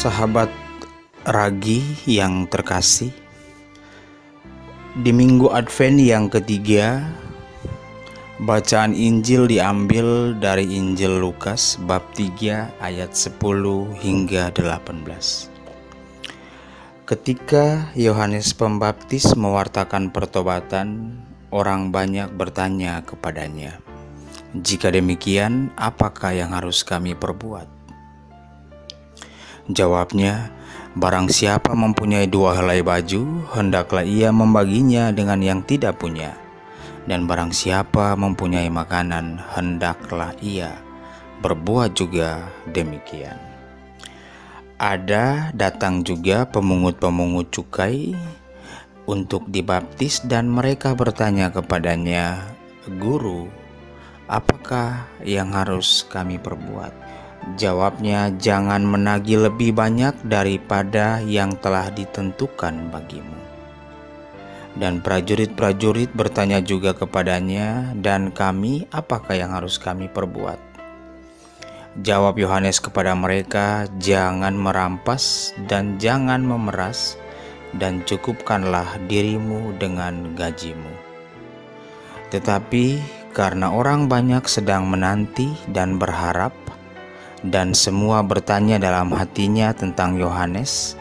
Sahabat Ragi yang terkasih, di Minggu Advent yang ketiga, bacaan Injil diambil dari Injil Lukas bab 3 ayat 10 hingga 18. Ketika Yohanes Pembaptis mewartakan pertobatan, orang banyak bertanya kepadanya, "Jika demikian, apakah yang harus kami perbuat?" Jawabnya, "Barang siapa mempunyai 2 helai baju, hendaklah ia membaginya dengan yang tidak punya. Dan barang siapa mempunyai makanan, hendaklah ia berbuat juga demikian." Ada datang juga pemungut-pemungut cukai untuk dibaptis, dan mereka bertanya kepadanya, "Guru, apakah yang harus kami perbuat?" Jawabnya, "Jangan menagih lebih banyak daripada yang telah ditentukan bagimu." Dan prajurit-prajurit bertanya juga kepadanya, "Dan kami, apakah yang harus kami perbuat?" Jawab Yohanes kepada mereka, "Jangan merampas dan jangan memeras, dan cukupkanlah dirimu dengan gajimu." Tetapi karena orang banyak sedang menanti dan berharap, dan semua bertanya dalam hatinya tentang Yohanes,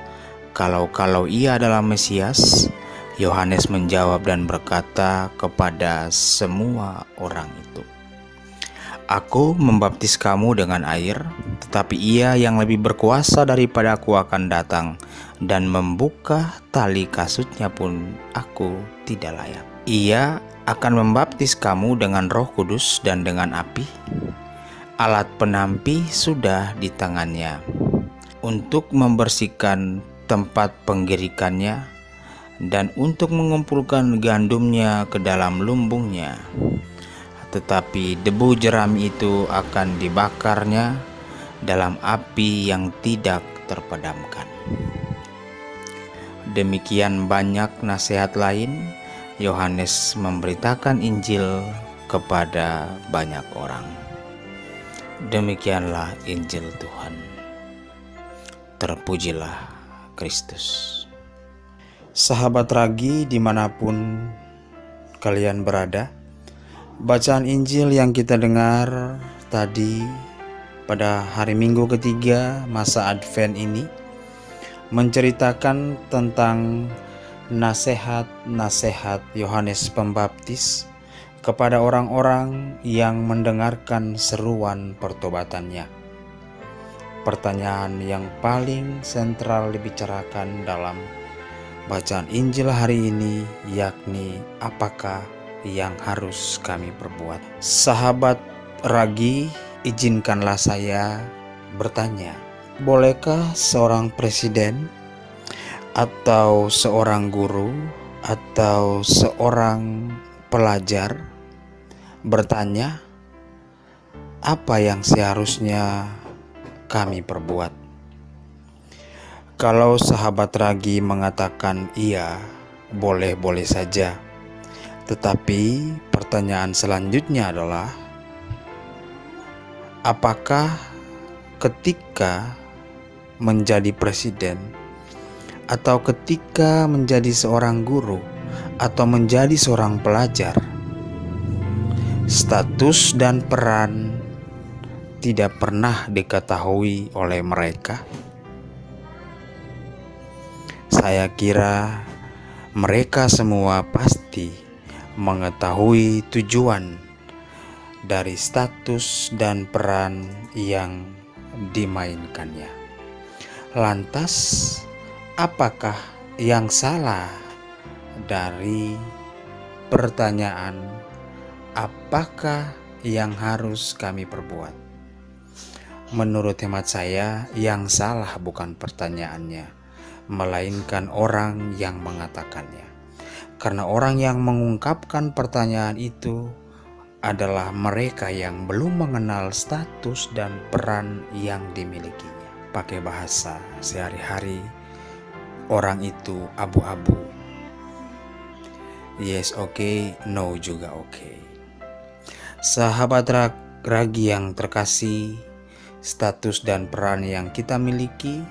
kalau ia adalah Mesias, Yohanes menjawab dan berkata kepada semua orang itu, "Aku membaptis kamu dengan air, tetapi Ia yang lebih berkuasa daripada aku akan datang, dan membuka tali kasutnya pun aku tidak layak. Ia akan membaptis kamu dengan Roh Kudus dan dengan api. Alat penampi sudah di tangannya untuk membersihkan tempat penggirikannya dan untuk mengumpulkan gandumnya ke dalam lumbungnya. Tetapi debu jerami itu akan dibakarnya dalam api yang tidak terpadamkan." Demikian banyak nasihat lain, Yohanes memberitakan Injil kepada banyak orang. Demikianlah Injil Tuhan. Terpujilah Kristus. Sahabat Ragi dimanapun kalian berada, bacaan Injil yang kita dengar tadi pada hari Minggu ketiga masa Advent ini menceritakan tentang nasihat-nasihat Yohanes Pembaptis kepada orang-orang yang mendengarkan seruan pertobatannya. Pertanyaan yang paling sentral dibicarakan dalam bacaan Injil hari ini yakni, apakah yang harus kami perbuat? Sahabat Ragi, izinkanlah saya bertanya, bolehkah seorang presiden atau seorang guru atau seorang pelajar bertanya, apa yang seharusnya kami perbuat? Kalau sahabat Ragi mengatakan iya, boleh-boleh saja. Tetapi pertanyaan selanjutnya adalah, apakah ketika menjadi presiden atau ketika menjadi seorang guru atau menjadi seorang pelajar, status dan peran tidak pernah diketahui oleh mereka? Saya kira mereka semua pasti mengetahui tujuan dari status dan peran yang dimainkannya. Lantas, apakah yang salah dari pertanyaan, apakah yang harus kami perbuat? Menurut hemat saya, yang salah bukan pertanyaannya, melainkan orang yang mengatakannya. Karena orang yang mengungkapkan pertanyaan itu adalah mereka yang belum mengenal status dan peran yang dimilikinya. Pakai bahasa sehari-hari, orang itu abu-abu. Yes, oke, no juga oke. Sahabat Ragi yang terkasih, status dan peran yang kita miliki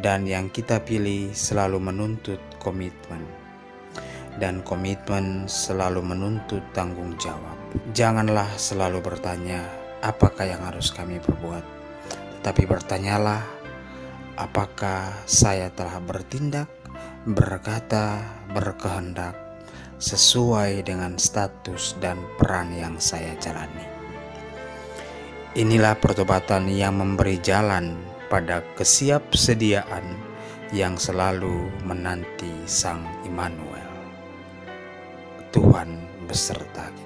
dan yang kita pilih selalu menuntut komitmen, dan komitmen selalu menuntut tanggung jawab. Janganlah selalu bertanya, apakah yang harus kami perbuat? Tetapi bertanyalah, apakah saya telah bertindak, berkata, berkehendak sesuai dengan status dan peran yang saya jalani. Inilah pertobatan yang memberi jalan pada kesiapsediaan yang selalu menanti Sang Immanuel. Tuhan beserta kita.